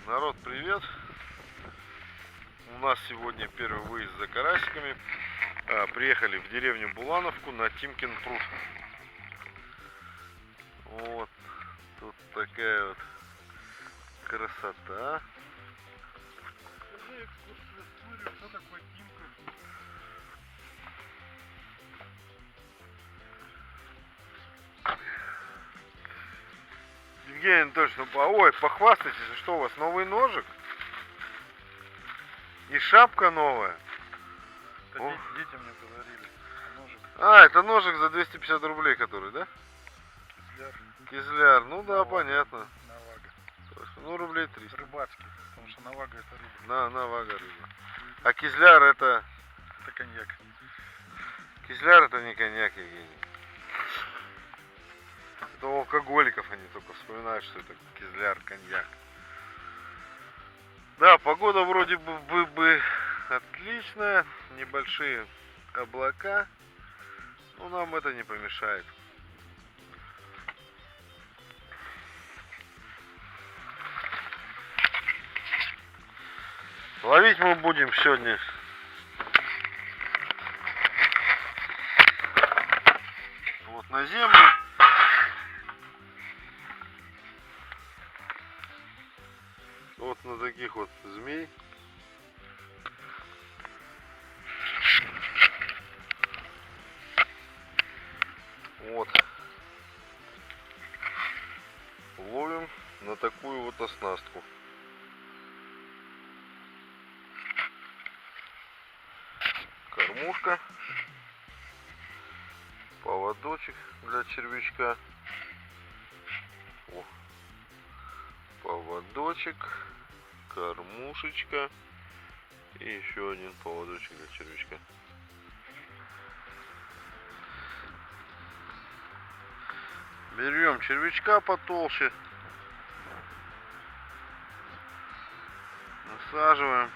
Народ, привет! У нас сегодня первый выезд за карасиками. Приехали в деревню Булановку на Тимкин пруд. Вот тут такая вот красота. Скажи экскурсию, что такое Тимка? Евгений Анатольевич, ой, похвастайтесь, что у вас новый ножик? И шапка новая. Дети мне подарили. Ножик. Это ножик за 250 рублей, который, да? Кизляр. Кизляр, ну да, Навага. понятно. Навага. Ну, рублей 300. Рыбацкий, потому что навага это рыба. Навага рыба. А кизляр это... Это коньяк. Кизляр это не коньяк, Евгений. Это у алкоголиков они только вспоминают, что это кизляр, коньяк. Да, погода вроде бы отличная. Небольшие облака. Но нам это не помешает. Ловить мы будем сегодня вот на землю. Вот на таких вот змей. Вот. Ловим на такую вот оснастку. Кормушка. Поводочек для червячка. О. Поводочек. Кормушечка. И еще один поводочек для червячка. Берем червячка потолще. Насаживаем.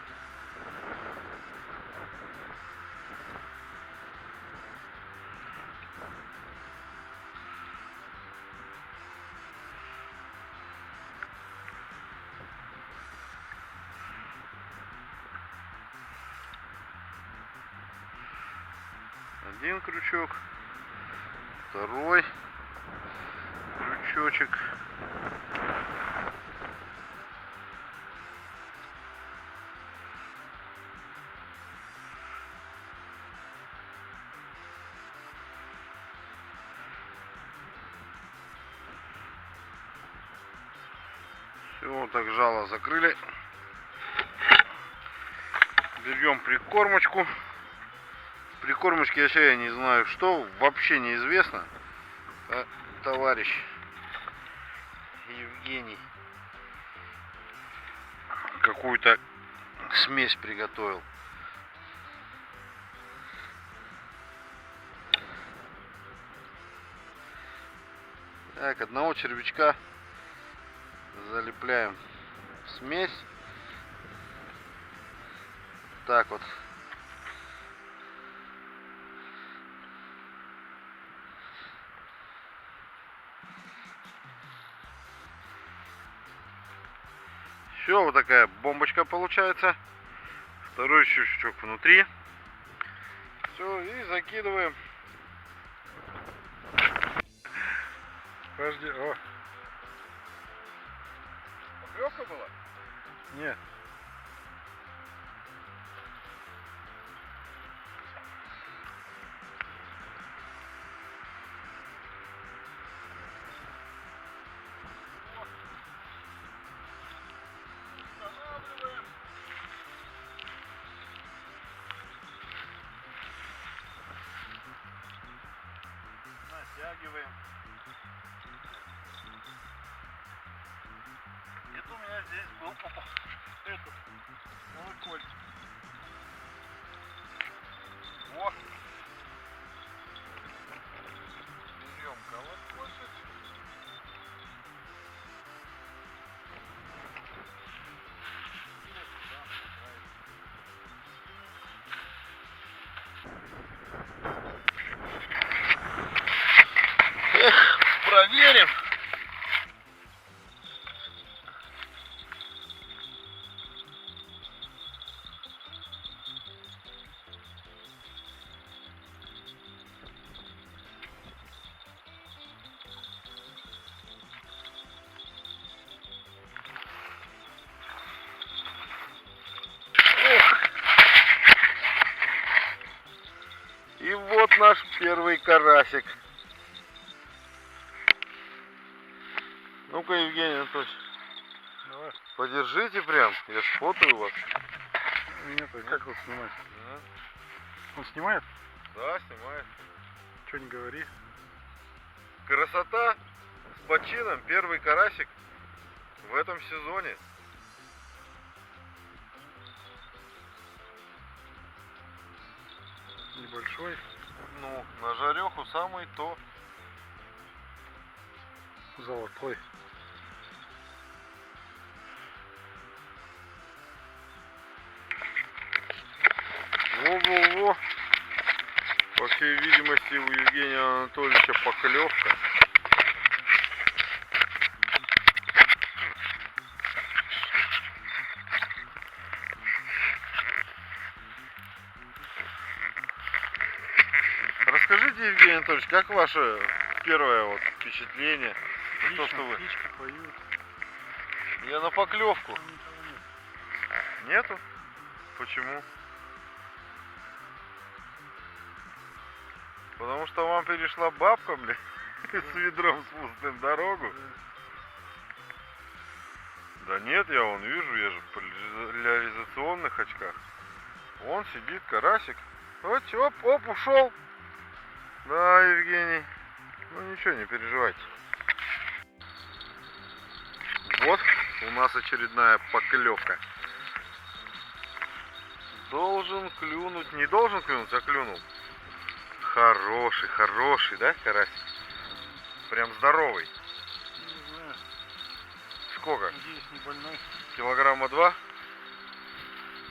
Один крючок, второй крючочек. Все, вот так жало закрыли. Берем прикормочку. Прикормочки я не знаю что, вообще неизвестно. Товарищ Евгений какую-то смесь приготовил. Так, одного червячка залепляем в смесь. Так вот. Все, вот такая бомбочка получается. Второй червячок внутри. Все, и закидываем. Подожди, о. Поклевка была? Нет. Натягиваем. Это у меня здесь был этот колокольчик. Вот. Берем колокольчик. Проверим. вот наш первый карасик. Ну-ка, Евгений Анатольевич, Давай. подержите прям, я сфотаю вас. Меня как вот снимать? Да, Он снимает? да, снимает. Что не говори. Красота с почином, первый карасик в этом сезоне. Небольшой. Ну, на жареху самый то. Золотой. Во-во-во. По всей видимости, у Евгения Анатольевича поклевка. Расскажите, Евгений Анатольевич, как ваше первое вот впечатление? То, что вы... Птички поют. Я на поклевку. Там никого нет. Нету? Почему? Потому что вам перешла бабка, блин, с ведром с пустым дорогу. Да нет, я вон вижу, я же в поляризационных очках. Вон сидит карасик. Вот, оп, оп, ушел. Да, Евгений. Ну ничего, не переживайте. Вот у нас очередная поклевка. Должен клюнуть, не должен клюнуть, а клюнул. Хороший, хороший, да, карасик? Прям здоровый. Не знаю. Сколько? Надеюсь, не больной. Килограмма 2?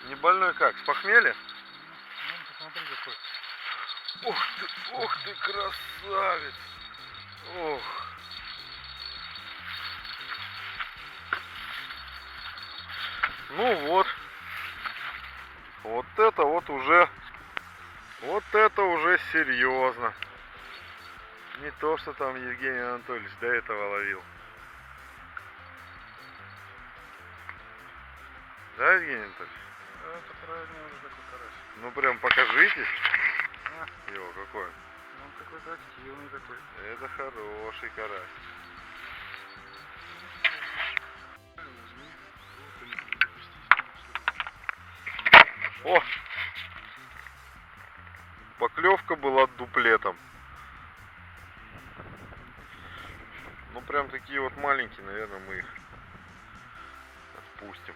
Не больной как? С похмелья? Ну, посмотри какой. Ух ты, красавец! Ох. Ну вот. Вот это уже серьезно. Не то, что там Евгений Анатольевич до этого ловил. Да, Евгений Анатольевич? Это правильно уже такой карась. Ну прям покажитесь. А, Его какой. он какой-то активный такой. Это хороший карась. О! Поклевка была дуплетом. Ну прям такие вот маленькие, наверное, мы их отпустим.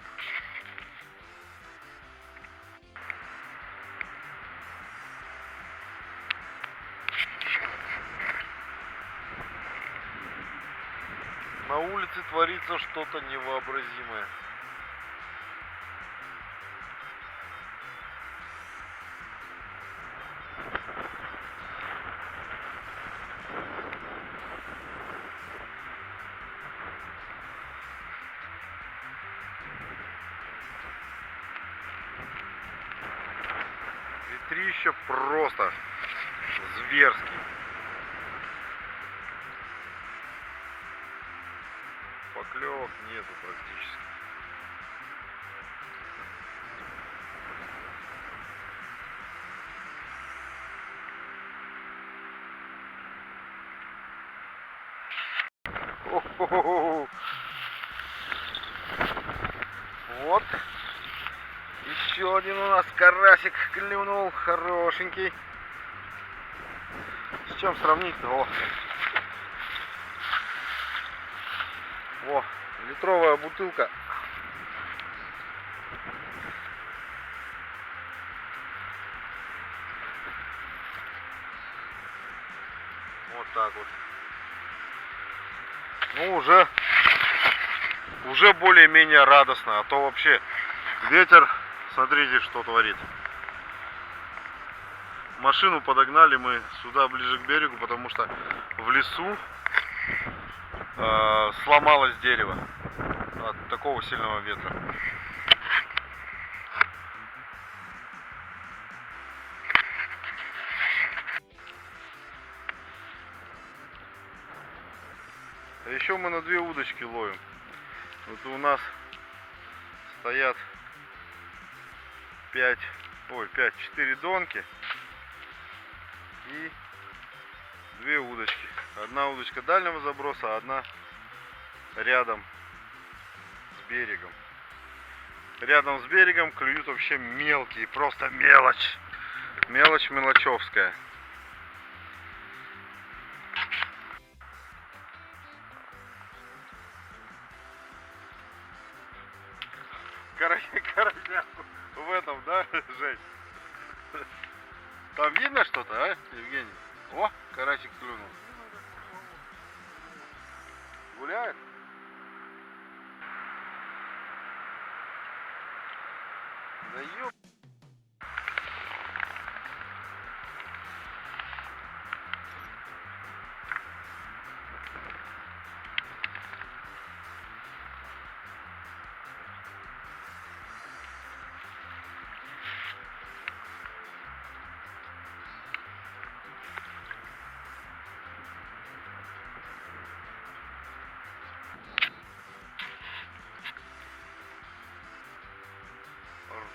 На улице творится что-то невообразимое. Ветрище просто зверский. Поклевок нету практически. О-хо-хо-хо. Вот. Еще один у нас карасик клюнул, хорошенький. С чем сравнить-то? О, литровая бутылка. Вот так вот. Ну, уже более-менее радостно, а то вообще ветер, смотрите, что творит. Машину подогнали мы сюда ближе к берегу, потому что в лесу сломалось дерево от такого сильного ветра. А еще мы на 2 удочки ловим. Вот у нас стоят 4 донки. и две удочки. Одна удочка дальнего заброса, а одна рядом с берегом. Рядом с берегом клюют вообще мелкие, просто мелочь. Мелочь мелочевская. Карасяку в этом, да, Жень? Там видно что-то, а, Евгений? О, карасик клюнул. Гуляет? Да ёп.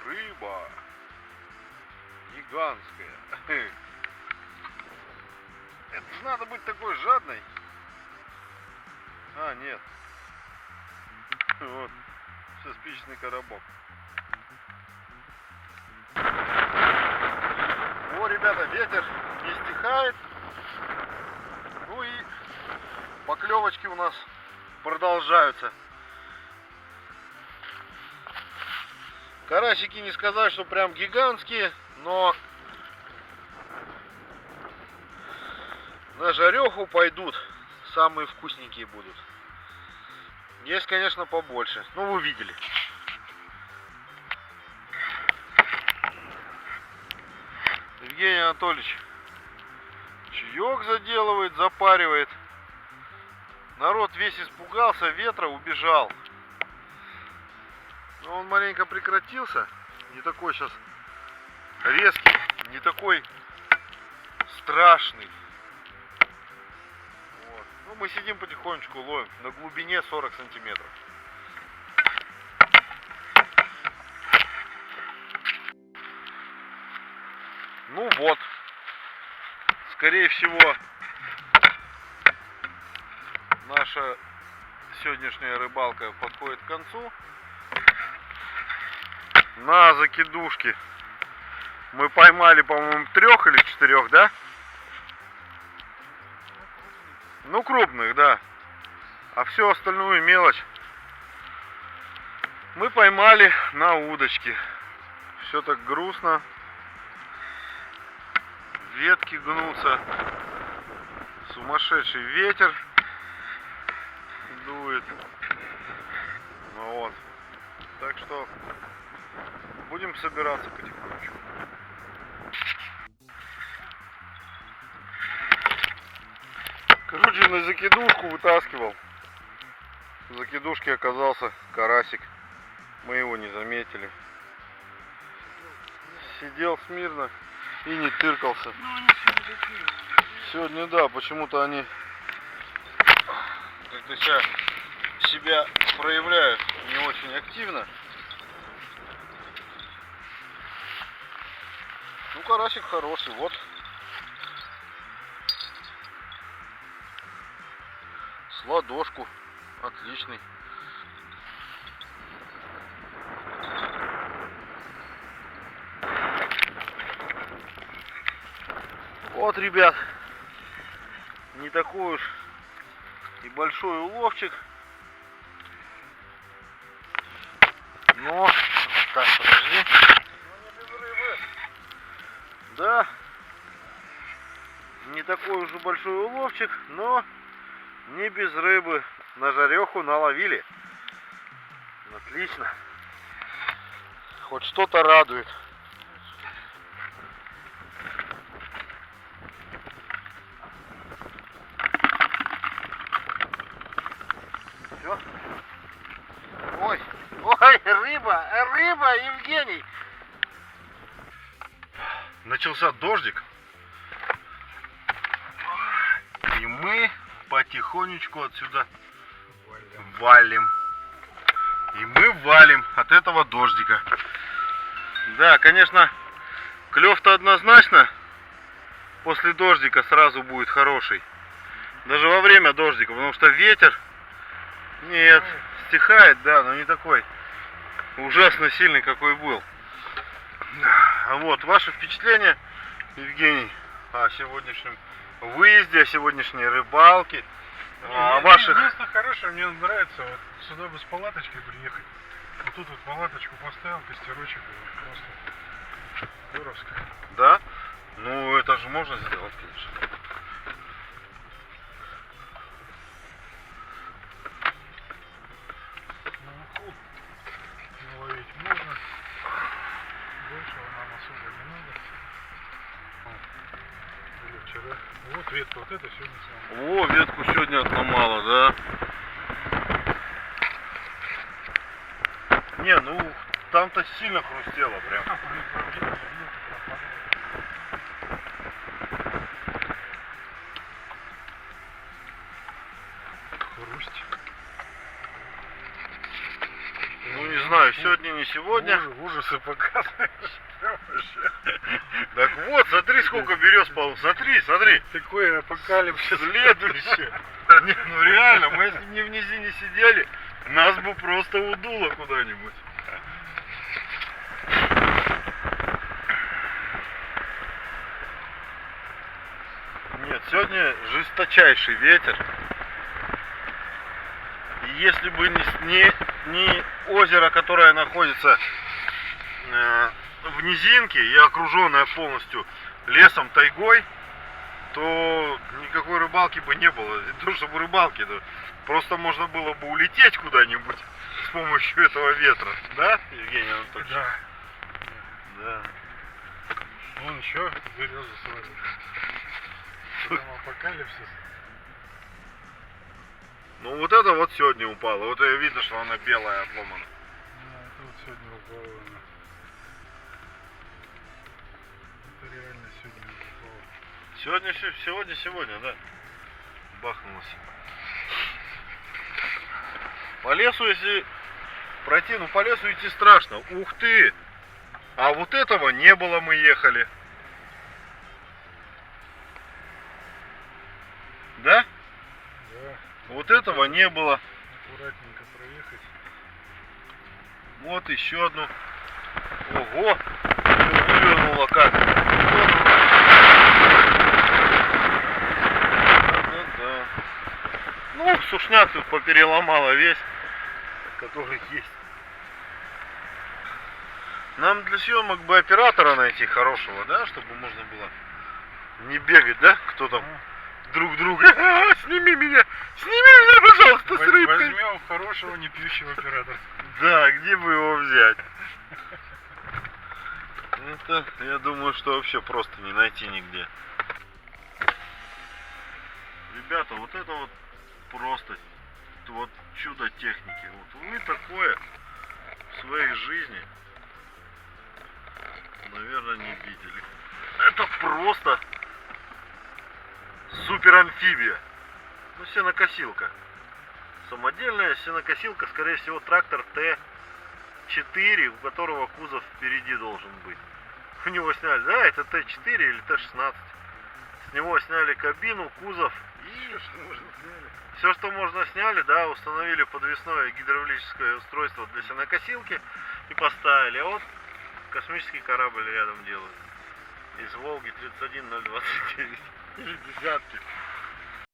Рыба гигантская. Это же надо быть такой жадной. А, нет. Вот. Все, спичечный коробок. О, ребята, ветер не стихает. Ну и поклевочки у нас продолжаются. Карасики не сказать, что прям гигантские, но на жареху пойдут, самые вкусненькие будут. Есть, конечно, побольше, но вы видели. Евгений Анатольевич чаек заделывает, запаривает. Народ весь испугался ветра, убежал. Но он маленько прекратился, не такой сейчас резкий, не такой страшный. Вот. Ну, мы сидим потихонечку, ловим на глубине 40 сантиметров. Ну вот, скорее всего, наша сегодняшняя рыбалка подходит к концу. На закидушке мы поймали, по-моему, 3 или 4, да? Ну, крупных, да. А все остальную мелочь мы поймали на удочке. Все так грустно. Ветки гнутся. Сумасшедший ветер дует. Ну вот. Так что будем собираться потихонечку. Короче, на закидушку вытаскивал. В закидушке оказался карасик. Мы его не заметили. Сидел смирно и не тыркался. Сегодня, да, почему-то они как-то себя проявляют не очень активно. Ну, карасик хороший, вот. С ладошку. Отличный. Вот, ребят. Не такой уж и большой уловчик. Но... Так, подожди. Да, не такой уже большой уловчик, но не без рыбы. На жареху наловили. Отлично. Хоть что-то радует. Все. Ой, рыба, Евгений. Начался дождик, и мы потихонечку отсюда валим. И мы валим от этого дождика. Да, конечно, клев-то однозначно после дождика сразу будет хороший. Даже во время дождика, потому что ветер, нет, стихает, да, но не такой ужасно сильный, какой был. Вот, ваше впечатление, Евгений, о сегодняшнем выезде, о сегодняшней рыбалке, о ваших... Место хорошее, мне нравится, вот сюда бы с палаточкой приехать. Вот тут вот палаточку поставил, костерочек, вот, просто здоровско. Да? Ну, это же можно сделать, конечно. На уху наловить можно. Большего нам особо не надо. Или вчера. Вот ветка, вот это сегодня самое. О, ветку сегодня отломала, да? Не, ну, там-то сильно хрустело прям. Хрусть. Ну, не знаю, сегодня, не сегодня. Ужасы показываешь. Так вот, смотри, сколько берез полу. Смотри, смотри. Такой апокалипсис. Следующее. Не, ну реально, мы если бы не в низине сидели, нас бы просто удуло куда-нибудь. Нет, сегодня жесточайший ветер. И если бы не озеро, которое находится в низинке и окруженное полностью лесом, тайгой, то никакой рыбалки бы не было. Не то чтобы рыбалки, то просто можно было бы улететь куда-нибудь с помощью этого ветра. Да, Евгений Анатольевич? Да. Да. Вон еще береза свалили. Там апокалипсис. Ну вот это вот сегодня упало. Вот ее видно, что она белая отломана. Да, это вот сегодня упало. Это реально сегодня упало. Сегодня, да. Бахнулось. По лесу, если пройти, ну по лесу идти страшно. Ух ты! А вот этого не было, мы ехали. Да? Да. Вот этого не было. Аккуратненько проехать. Вот еще одну. Ого! Вывернула как. Да. Ну, сушняк тут попереломала весь, который есть. Нам для съемок бы оператора найти хорошего, да, чтобы можно было не бегать, да, кто там друг друга. Сними меня, пожалуйста, с рыбкой. Возьмем хорошего непьющего оператора. Да, где бы его взять? Это, я думаю, что вообще просто не найти нигде. Ребята, вот это вот просто вот чудо техники. Вот вы такое в своей жизни, наверное, не видели. Это просто супер амфибия. Ну, сенокосилка. Самодельная сенокосилка, скорее всего, трактор Т4, у которого кузов впереди должен быть. У него сняли, да, это Т4 или Т16. С него сняли кабину, кузов и все, что можно, сняли, да, установили подвесное гидравлическое устройство для сенокосилки и поставили. А вот космический корабль рядом делают. Из Волги 31029 или десятки.